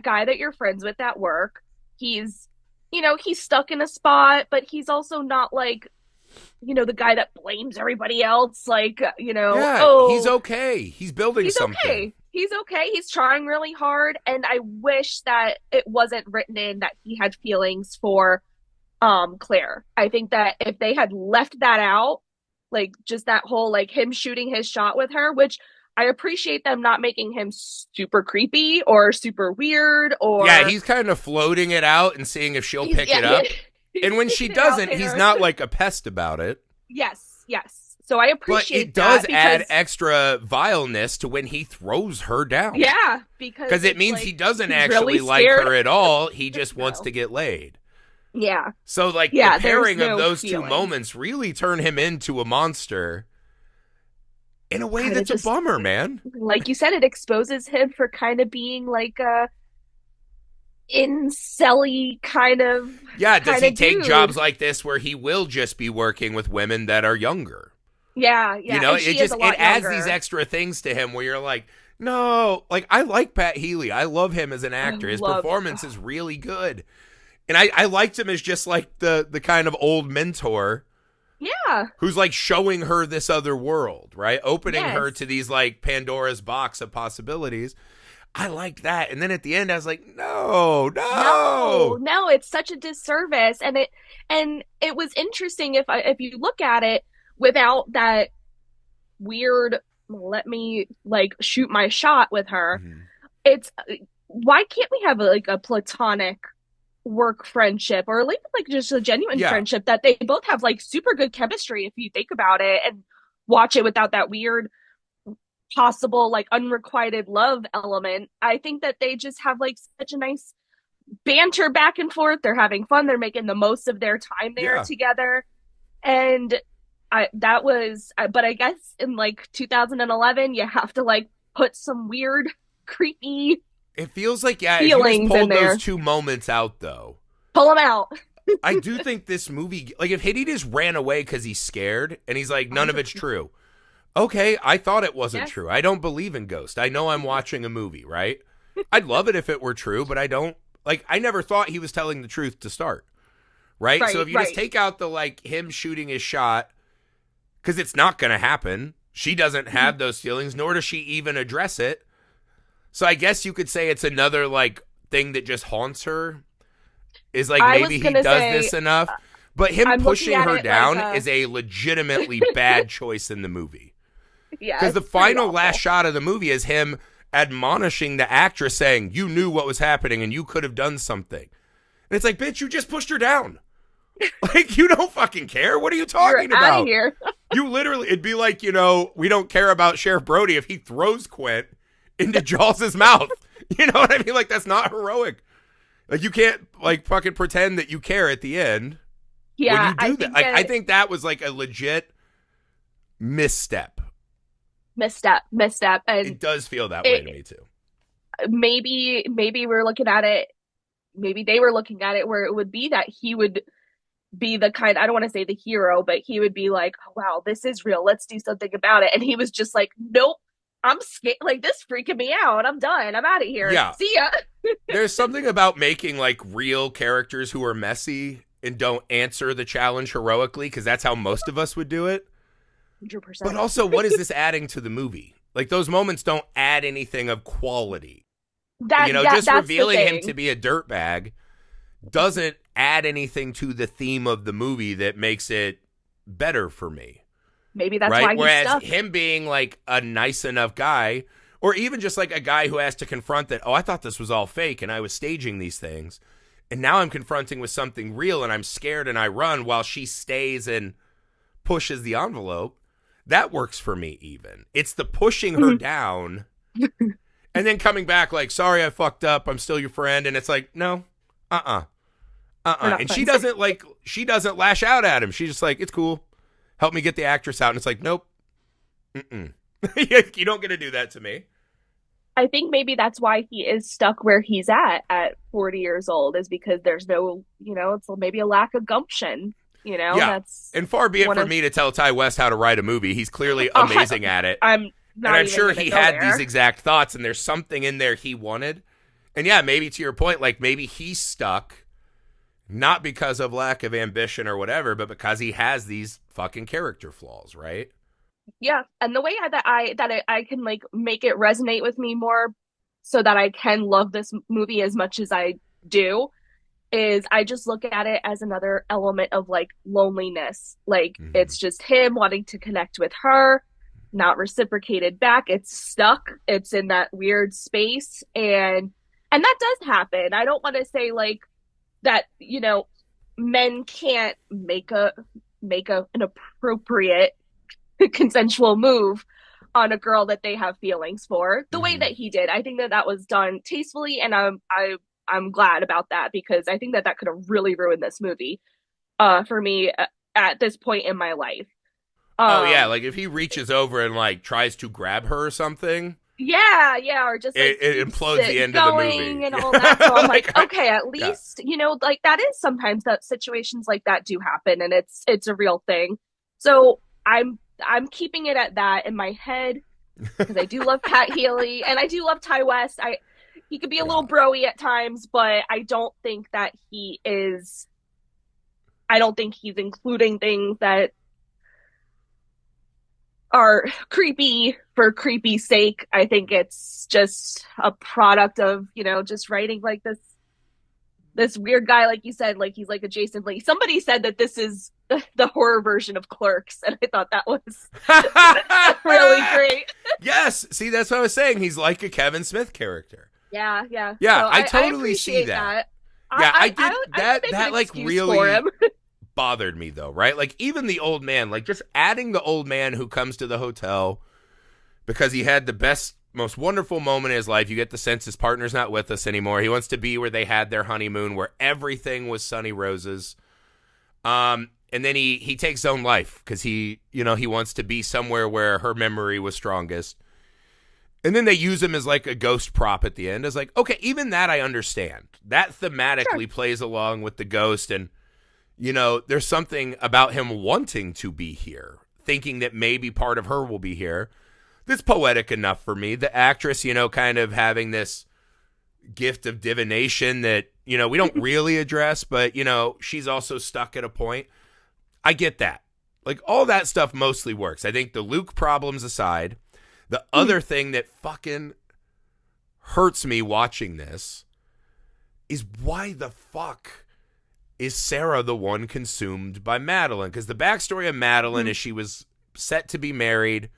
guy that you're friends with at work. He's he's stuck in a spot, but he's also not like the guy that blames everybody else. Yeah, he's Oh, okay. He's building he's something. okay. He's okay. He's trying really hard, and I wish that it wasn't written in that he had feelings for Claire. I think that if they had left that out, like just that whole like him shooting his shot with her, which I appreciate them not making him super creepy or super weird, Yeah, or he's kind of floating it out and seeing if she'll pick it up. he's And when she taking it out doesn't, he's there. not like a pest about it. Yes, yes. So I But it appreciate does that add because extra vileness to when he throws her down. yeah, because Because it it's means like he doesn't he's actually really like scared. her at all. He just wants No. to get laid. Yeah. So, like, Yeah, the there's pairing of no those two feelings. moments really turn him into a monster in a way Kind of that's a just bummer, man. like you said, it exposes him for kind of being like a incelly Yeah, does he take dude. jobs like this where he will just be working with women that are younger? Yeah, yeah. And It she is just a lot it adds younger. these extra things to him where you're like, no, like I like Pat Healy. I love him as an actor. His performance is really good. And I liked him as just like the kind of old mentor Yeah. who's like showing her this other world, right? Opening her Yes. to these like Pandora's box of possibilities. I liked that. And then at the end, I was like, no, No, no. no, it's such a disservice. And it was interesting if you look at it without that weird let me like shoot my shot with her. Mhm. It's why can't we have like a platonic work friendship or like just a genuine Yeah. friendship that they both have like super good chemistry if you think about it and watch it without that weird possible like unrequited love element. I think that they just have like such a nice banter back and forth. They're having fun. They're making the most of their time there Yeah. together. And but I guess in like 2011, you have to like put some weird, creepy It feels like, yeah, if you just feelings in pulled those there. two moments out, though, Pull them out. I do think this movie, like, if Hitty just ran away because he's scared and he's like, none of it's 100%. true. Okay, I thought it wasn't Yes. true. I don't believe in ghosts. I know I'm watching a movie, right? I'd love it if it were true, but I don't. Like, I never thought he was telling the truth to start, right? So Right, if you just right. take out the, like, him shooting his shot, because it's not going to happen. She doesn't have those feelings, nor does she even address it. So I guess you could say it's another, like, thing that just haunts her, is like I was maybe he gonna does say, this enough. But him I'm looking pushing at her it like down is a legitimately bad choice in the movie. yeah, Because the it's pretty final last awful. shot of the movie is him admonishing the actress saying, you knew what was happening and you could have done something. And it's like, bitch, you just pushed her down. Like, you don't fucking care. What are you You're talking out of about? here. You literally, it'd be like, we don't care about Sheriff Brody if he throws Quint into Jaws's mouth. You know what I mean? Like, that's not heroic. Like, you can't, like, fucking pretend that you care at the end when Yeah, you I do that. think Like, I that think that was, like, a legit misstep. misstep, and It does feel that way to it me, too. maybe we're looking at it. Maybe they were looking at it where it would be that he would be the kind, I don't want to say the hero, but he would be like, oh, wow, this is real. Let's do something about it. And he was just like, nope, I'm scared. Like, this freaking me out. I'm done. I'm out of here. Yeah. See ya. There's something about making, like, real characters who are messy and don't answer the challenge heroically, because that's how most of us would do it. But 100%. also, what is this adding to the movie? Like, those moments don't add anything of quality. Just That's the revealing him to thing. be a dirtbag doesn't add anything to the theme of the movie that makes it better for me, Maybe that's right? why he's Whereas stuck. him being like a nice enough guy, or even just like a guy who has to confront that, oh, I thought this was all fake and I was staging these things, and now I'm confronting with something real and I'm scared and I run while she stays and pushes the envelope. That works for me even. It's the pushing her Mhm. down and then coming back like, sorry, I fucked up. I'm still your friend. And it's like, no, uh-uh. We're not And she friends. doesn't lash out at him. She's just like, it's cool. Help me get the actress out. And it's like, nope. Mm-mm. You don't get to do that to me. I think maybe that's why he is stuck where he's at 40 years old, is because there's no, it's maybe a lack of gumption. Yeah. That's And far be it one for of, me to tell Ty West how to write a movie. He's clearly amazing at it. I'm And not I'm even sure gonna he go had these there. exact thoughts, and there's something in there he wanted. And yeah, maybe to your point, like maybe he's stuck not because of lack of ambition or whatever, but because he has these fucking character flaws, right? Yeah, and the way I can like make it resonate with me more, so that I can love this movie as much as I do, is I just look at it as another element of like loneliness. Like, Mm-hmm. it's just him wanting to connect with her, not reciprocated back. It's stuck. It's in that weird space, and that does happen. I don't want to say like that, men can't make an appropriate consensual move on a girl that they have feelings for the way Mm-hmm. that he did. I think that was done tastefully, and I'm glad about that, because I think that could have really ruined this movie for me at this point in my life. Oh yeah, Um like if he reaches over and like tries to grab her or something, yeah, or just like it keeps implodes the it end of the going movie. and all that. So I'm like, Like, okay, at yeah, least, like that is sometimes that situations like that do happen, and it's a real thing. So I'm keeping it at that in my head, because I do love Pat Healy and I do love Ty West. He could be a yeah. little broy at times, but I don't think that he is. I don't think he's including things that are creepy for creepy sake. I think it's just a product of, just writing like this weird guy, like you said, like he's like a Jason Blake. Somebody said that this is the horror version of Clerks, and I thought that was really great. Yes. See, that's what I was saying. He's like a Kevin Smith character. Yeah, yeah. Yeah, So I totally see that. Yeah, I did that like really bothered me though, right? Like even the old man, like just adding the old man who comes to the hotel because he had the best, most wonderful moment in his life. You get the sense his partner's not with us anymore. He wants to be where they had their honeymoon, where everything was sunny roses. And then he takes his own life because he wants to be somewhere where her memory was strongest. And then they use him as like a ghost prop at the end. It's like, okay, even that I understand. That thematically plays along with the ghost. And, there's something about him wanting to be here, thinking that maybe part of her will be here. That's poetic enough for me. The actress, kind of having this gift of divination that, we don't really address, but, she's also stuck at a point. I get that. Like, all that stuff mostly works. I think the Luke problems aside, the other thing that fucking hurts me watching this is why the fuck is Sarah the one consumed by Madeline? Because the backstory of Madeline is she was set to be married.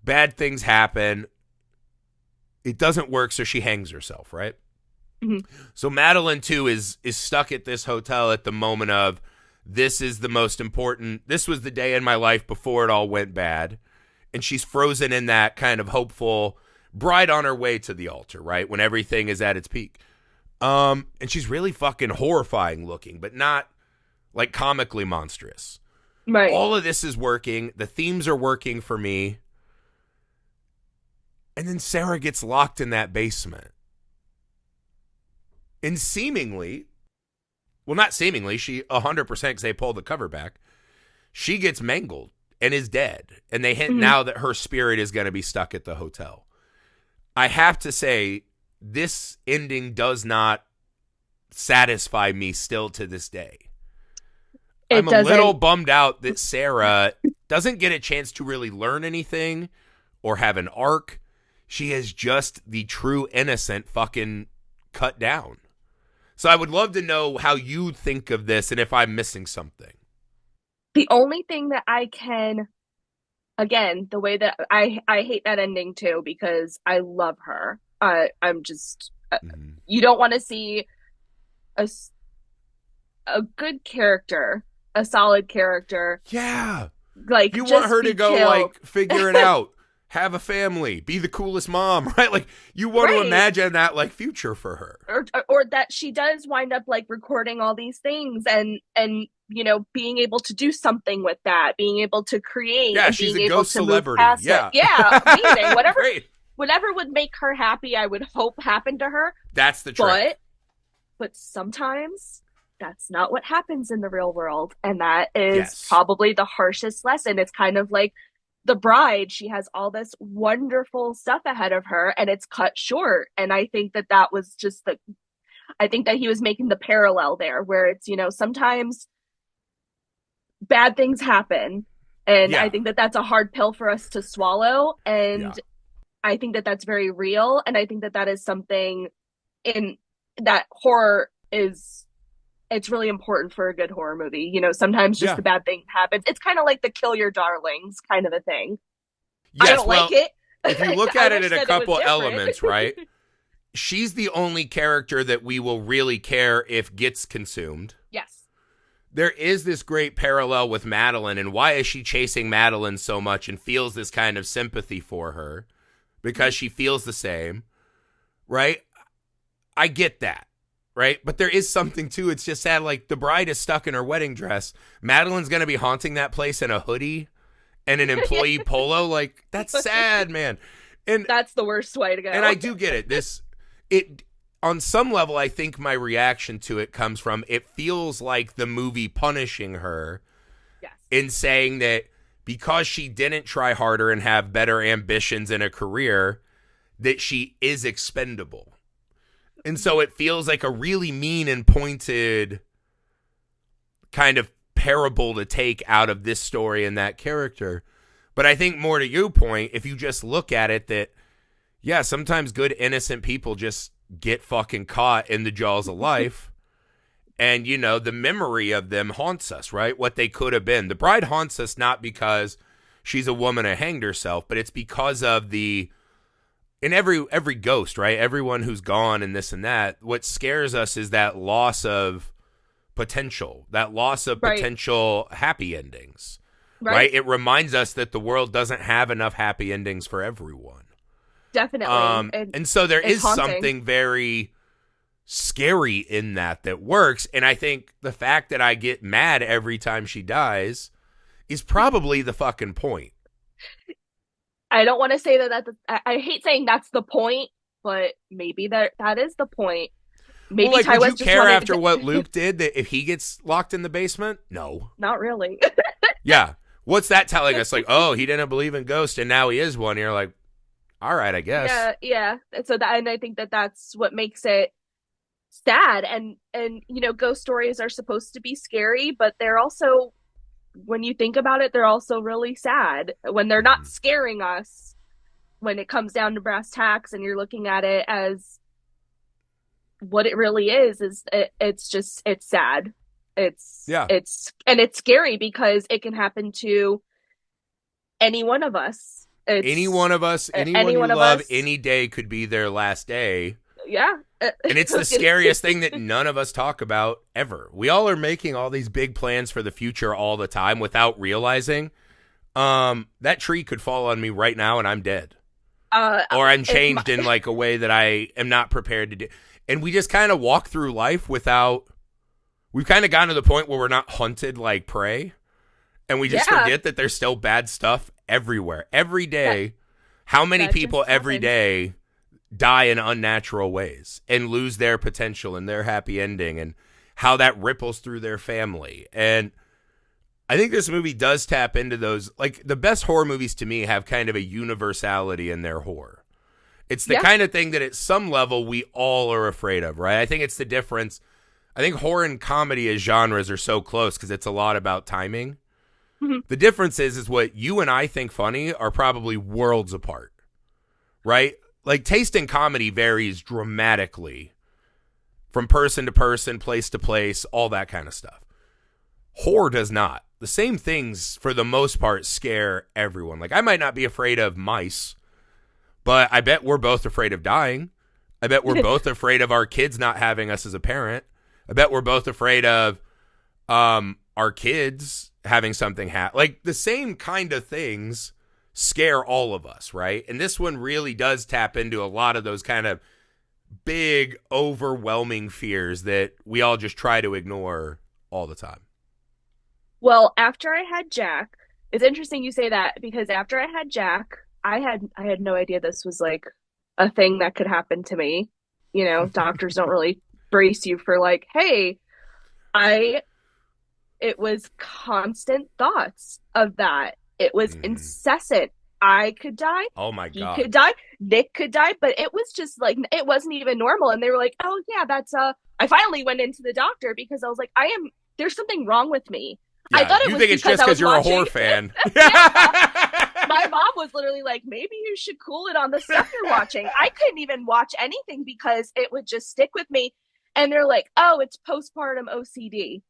Bad things happen. It doesn't work, so she hangs herself, right? Mm-hmm. So Madeline, too, is stuck at this hotel at the moment of, this is the most important, this was the day in my life before it all went bad. And she's frozen in that kind of hopeful bride on her way to the altar, right? When everything is at its peak. And she's really fucking horrifying looking, but not like comically monstrous. Right. All of this is working. The themes are working for me. And then Sarah gets locked in that basement. And seemingly, well, not seemingly, she 100% because they pulled the cover back, she gets mangled and is dead. And they hint now that her spirit is going to be stuck at the hotel. I have to say, this ending does not satisfy me still to this day. I'm a little bummed out that Sarah doesn't get a chance to really learn anything or have an arc. She is just the true innocent fucking cut down. So I would love to know how you think of this and if I'm missing something. The only thing that I can, again, the way that I hate that ending too, because I love her. I'm just, you don't want to see a good character, a solid character. Yeah. Like, you want her to go killed. Like figure it out, have a family, be the coolest mom, right? Like you want to imagine that like future for her. Or that she does wind up like recording all these things and being able to do something with that, being able to create. Yeah, and she's being a ghost celebrity. Yeah. Yeah, amazing. Whatever would make her happy, I would hope happened to her. That's the trick. But sometimes that's not what happens in the real world. And that is probably the harshest lesson. It's kind of like the bride. She has all this wonderful stuff ahead of her and it's cut short. And I think that was just I think that he was making the parallel there where it's, sometimes bad things happen. And I think that that's a hard pill for us to swallow. And I think that that's very real. And I think that that is something in that horror it's really important for a good horror movie. Sometimes just the bad thing happens. It's kind of like the kill your darlings kind of a thing. Yes, I don't like it. If you look at it in a couple elements, right? She's the only character that we will really care if gets consumed. Yes. There is this great parallel with Madeline, and why is she chasing Madeline so much and feels this kind of sympathy for her? Because she feels the same, right? I get that, right? But there is something too. It's just sad. Like the bride is stuck in her wedding dress. Madeline's going to be haunting that place in a hoodie and an employee polo. Like that's sad, man. And that's the worst way to go. And I do get it. On some level, I think my reaction to it comes from it feels like the movie punishing her in saying that because she didn't try harder and have better ambitions in a career, that she is expendable. And so it feels like a really mean and pointed kind of parable to take out of this story and that character. But I think more to your point, if you just look at it that, yeah, sometimes good, innocent people just get fucking caught in the jaws of life. And, you know, the memory of them haunts us, right? What they could have been. The bride haunts us not because she's a woman who hanged herself, but it's because of in every ghost, right? Everyone who's gone and this and that, what scares us is that loss of potential, that loss of potential happy endings. Right? It reminds us that the world doesn't have enough happy endings for everyone. Definitely. And so there is haunting. something very scary in that works. And I think the fact that I get mad every time she dies is probably the fucking point. I don't want to say that I hate saying that's the point, but maybe that is the point. Maybe well, like, Ty would West you just care wanted after what Luke did that if he gets locked in the basement? No. Not really. Yeah. What's that telling us? Like, oh, he didn't believe in ghosts and now he is one. You're like, all right, I guess. Yeah. So and I think that that's what makes it sad. And you know, ghost stories are supposed to be scary, but they're also, when you think about it, they're also really sad when they're not scaring us. When it comes down to brass tacks and you're looking at it as what it really is it's sad. It's scary because it can happen to any one of us. Any one of us, anyone you love, any day could be their last day. Yeah. And it's the scariest thing that none of us talk about ever. We all are making all these big plans for the future all the time without realizing that tree could fall on me right now and I'm dead. Or I'm changed in like a way that I am not prepared to do. And we just kind of walk through life without, we've kind of gotten to the point where we're not hunted like prey. And we just forget that there's still bad stuff everywhere. Every day, how many people every day die in unnatural ways and lose their potential and their happy ending and how that ripples through their family. And I think this movie does tap into those. Like, the best horror movies to me have kind of a universality in their horror. It's the kind of thing that at some level we all are afraid of, right? I think it's the difference. I think horror and comedy as genres are so close because it's a lot about timing. Mm-hmm. The difference is what you and I think funny are probably worlds apart, right? Like, taste in comedy varies dramatically from person to person, place to place, all that kind of stuff. Horror does not. The same things, for the most part, scare everyone. Like, I might not be afraid of mice, but I bet we're both afraid of dying. I bet we're both afraid of our kids not having us as a parent. I bet we're both afraid of our kids having something happen. Like, the same kind of things scare all of us, right? And this one really does tap into a lot of those kind of big, overwhelming fears that we all just try to ignore all the time. Well, after I had Jack, it's interesting you say that, because after I had Jack, I had no idea this was like a thing that could happen to me. You know, doctors don't really brace you for like, hey, it was constant thoughts of that. It was incessant. I could die. Oh my God. He could die. Nick could die. But it was just like, it wasn't even normal. And they were like, oh yeah, that's I finally went into the doctor because I was like, there's something wrong with me. Yeah, I thought it you was think it's just because you're watching. a horror fan. My mom was literally like, maybe you should cool it on the stuff you're watching. I couldn't even watch anything because it would just stick with me. And they're like, oh, it's postpartum OCD.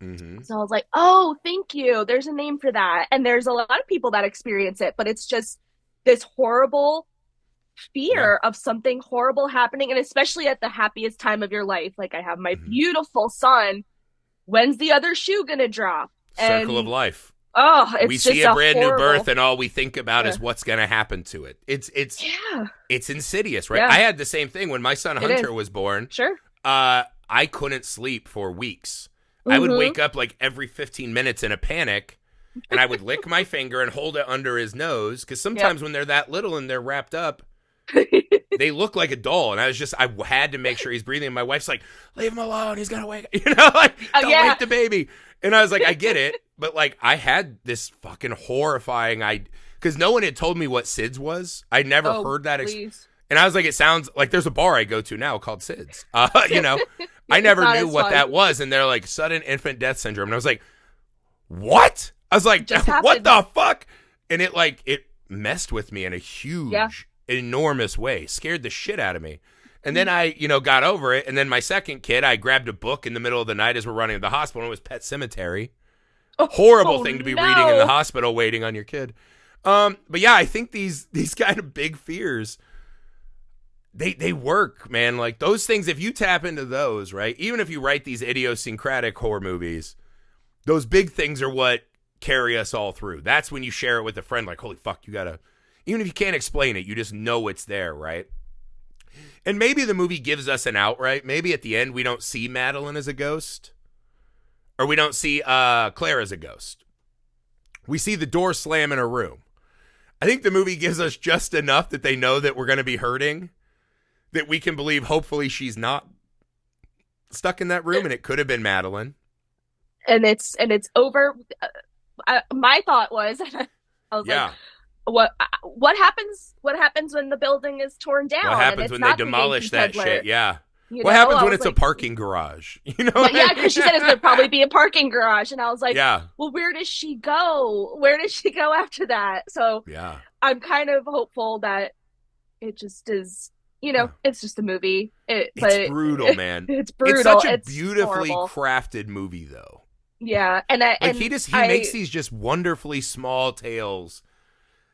Mm-hmm. So I was like, oh, thank you. There's a name for that. And there's a lot of people that experience it, but it's just this horrible fear of something horrible happening. And especially at the happiest time of your life. Like, I have my beautiful son. When's the other shoe gonna drop? Circle of life. Oh, it's we just see a brand horrible new birth, and all we think about is what's gonna happen to it. It's insidious, right? I had the same thing when my son Hunter was born. Sure. I couldn't sleep for weeks. I would wake up like every 15 minutes in a panic, and I would lick my finger and hold it under his nose, because sometimes when they're that little and they're wrapped up, they look like a doll. And I had to make sure he's breathing. And my wife's like, leave him alone. He's going to wake up. You know, like, don't wake the baby. And I was like, I get it. But like, I had this fucking horrifying, because no one had told me what SIDS was. I'd never heard that. And I was like, it sounds like there's a bar I go to now called SIDS. You know, I never knew what that was. And they're like, sudden infant death syndrome. And I was like, what? I was like, what the fuck? And it messed with me in a huge, enormous way. Scared the shit out of me. And then I, got over it. And then my second kid, I grabbed a book in the middle of the night as we're running to the hospital. And it was Pet Sematary. Horrible thing to be reading in the hospital waiting on your kid. But yeah, I think these kind of big fears, they work, man. Like those things, if you tap into those, right? Even if you write these idiosyncratic horror movies, those big things are what carry us all through. That's when you share it with a friend, like, holy fuck, you gotta, even if you can't explain it, you just know it's there, right? And maybe the movie gives us an out, right? Maybe at the end we don't see Madeline as a ghost, or we don't see Claire as a ghost. We see the door slam in her room. I think the movie gives us just enough that they know that we're going to be hurting, that we can believe hopefully she's not stuck in that room and it could have been Madeline. And it's over. My thought was, I was like, what happens when the building is torn down? What happens when they demolish that shit? Yeah. What know? happens when it's a parking garage? Yeah, because she said it's going to probably be a parking garage. And I was like, yeah. Well, where does she go? Where does she go after that? So yeah. I'm kind of hopeful that it just is, it's just a movie. It's brutal, man. It's brutal. It's such a beautifully crafted movie, though. Yeah. And he makes these just wonderfully small tales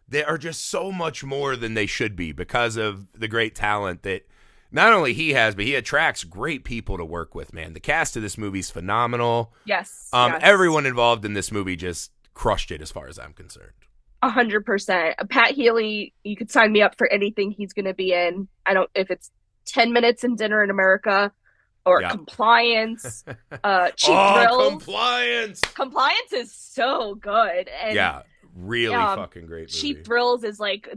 that are just so much more than they should be because of the great talent that not only he has, but he attracts great people to work with, man. The cast of this movie is phenomenal. Yes. Everyone involved in this movie just crushed it as far as I'm concerned. 100%. Pat Healy, you could sign me up for anything he's going to be in. If it's 10 Minutes in Dinner in America or Compliance, Cheap Thrills. Compliance! Compliance is so good. And, really fucking great movie. Cheap Thrills is like,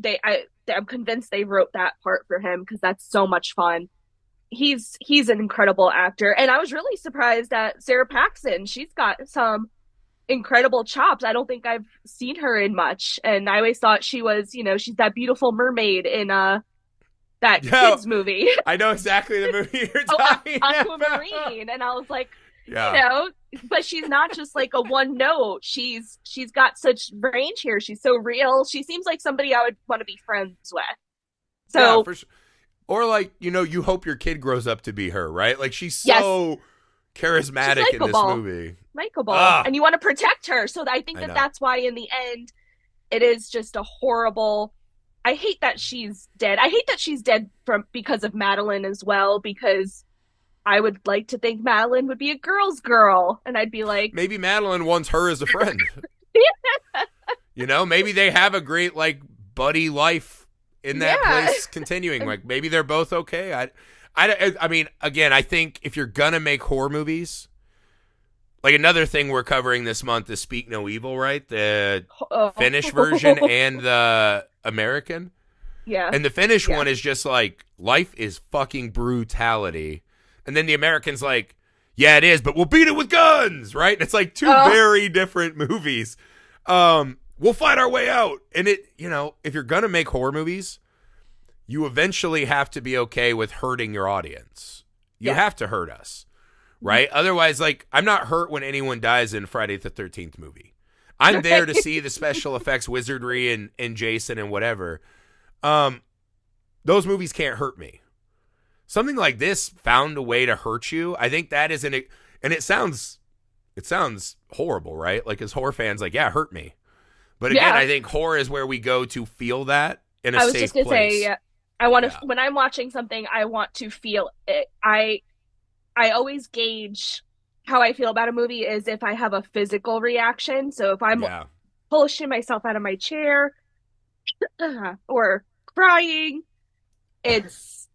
I'm convinced they wrote that part for him because that's so much fun. He's an incredible actor. And I was really surprised at Sarah Paxton. She's got some incredible chops. I don't think I've seen her in much. And I always thought she was, she's that beautiful mermaid in that kids movie. I know exactly the movie you're talking about. Aquamarine. And I was like, but she's not just like a one note. She's got such range here. She's so real. She seems like somebody I would want to be friends with. So, for sure. Or like, you hope your kid grows up to be her, right? Like she's so charismatic in this movie. Likeable. And you want to protect her. So I think that's why in the end, it is just a horrible, I hate that she's dead. I hate that she's dead because of Madeline as well, because I would like to think Madeline would be a girl's girl. And I'd be like, maybe Madeline wants her as a friend. Maybe they have a great like buddy life in that place continuing. Like maybe they're both okay. I mean, again, I think if you're gonna make horror movies, like another thing we're covering this month is Speak No Evil, right? The Finnish version and the American. Yeah. And the Finnish one is just like, life is fucking brutality. And then the American's like, yeah, it is, but we'll beat it with guns, right? And it's like two very different movies. We'll fight our way out. And if you're going to make horror movies, you eventually have to be okay with hurting your audience. You have to hurt us, right? Otherwise, like, I'm not hurt when anyone dies in Friday the 13th movie. I'm there to see the special effects wizardry and Jason and whatever. Those movies can't hurt me. Something like this found a way to hurt you. I think that is and it sounds horrible, right? Like as horror fans, like, yeah, hurt me. But again, I think horror is where we go to feel that in a safe place. I was just gonna say, I want to when I'm watching something, I want to feel it. I always gauge how I feel about a movie is if I have a physical reaction. So if I'm pushing myself out of my chair or crying, it's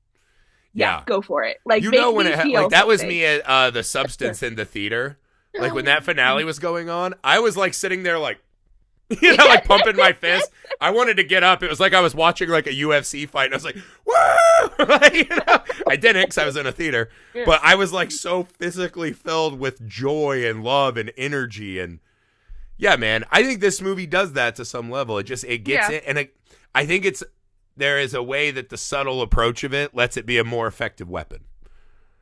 go for it. Like, when that was me at The Substance in the theater. Like when that finale was going on, I was like sitting there like, like pumping my fist. I wanted to get up. It was like I was watching like a UFC fight, and I was like, woo! I didn't because I was in a theater, but I was like so physically filled with joy and love and energy. And yeah, man, I think this movie does that to some level. It gets it. And I think there is a way that the subtle approach of it lets it be a more effective weapon.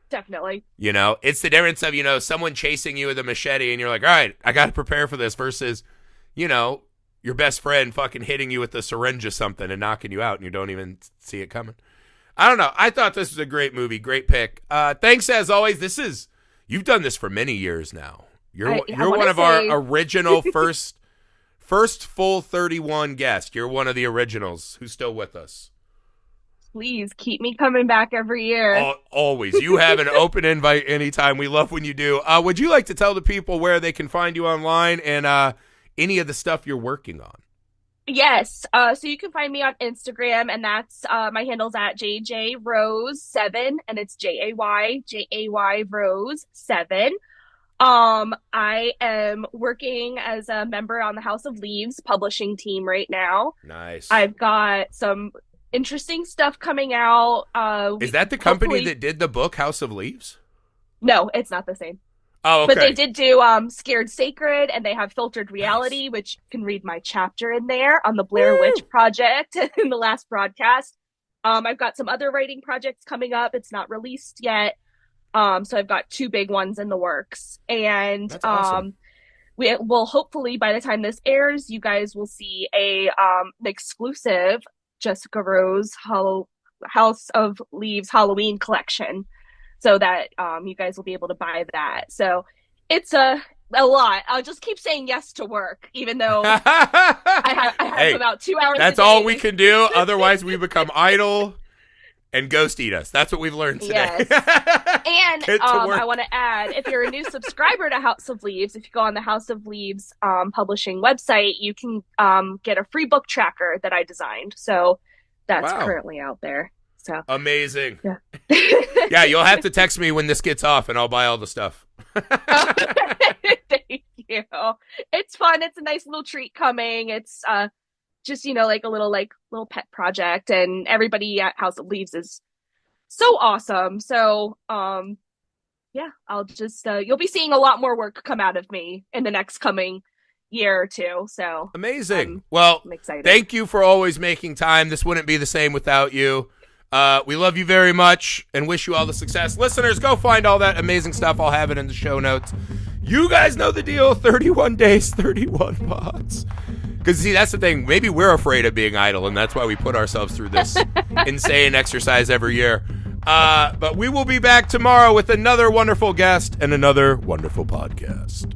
Definitely. It's the difference of, someone chasing you with a machete and you're like, all right, I got to prepare for this versus, your your best friend fucking hitting you with a syringe or something and knocking you out and you don't even see it coming. I don't know. I thought this was a great movie. Great pick. Thanks as always. You've done this for many years now. You're one of our original first full 31 guests. You're one of the originals who's still with us. Please keep me coming back every year. Always. You have an open invite anytime. We love when you do. Would you like to tell the people where they can find you online and any of the stuff you're working on? Yes. So you can find me on Instagram, and that's my handle's at JJRose7, and it's JAY Rose 7. I am working as a member on the House of Leaves publishing team right now. Nice. I've got some interesting stuff coming out. Is that the company that did the book House of Leaves? No, it's not the same. Oh, okay. But they did do Scared Sacred, and they have Filtered Reality, which you can read my chapter in there on the Blair Witch Project in the last broadcast. I've got some other writing projects coming up. It's not released yet. So I've got 2 big ones in the works. And that's awesome. we will hopefully, by the time this airs, you guys will see an exclusive Jessica Rose House of Leaves Halloween collection, so that you guys will be able to buy that. So it's a lot. I'll just keep saying yes to work, even though I have about 2 hours. That's all we can do. Otherwise, we become idle and ghost eat us. That's what we've learned today. Yes. And I want to add, if you're a new subscriber to House of Leaves, if you go on the House of Leaves publishing website, you can get a free book tracker that I designed. So that's currently out there. So amazing. Yeah. Yeah, you'll have to text me when this gets off and I'll buy all the stuff. Thank you. It's fun. It's a nice little treat coming. It's just, like a little pet project, and everybody at House of Leaves is so awesome. So, yeah, I'll just, you'll be seeing a lot more work come out of me in the next coming year or two. So amazing. Well, I'm excited. Thank you for always making time. This wouldn't be the same without you. We love you very much and wish you all the success. Listeners, go find all that amazing stuff. I'll have it in the show notes. You guys know the deal. 31 days, 31 pods. Because, see, that's the thing. Maybe we're afraid of being idle, and that's why we put ourselves through this insane exercise every year. But we will be back tomorrow with another wonderful guest and another wonderful podcast.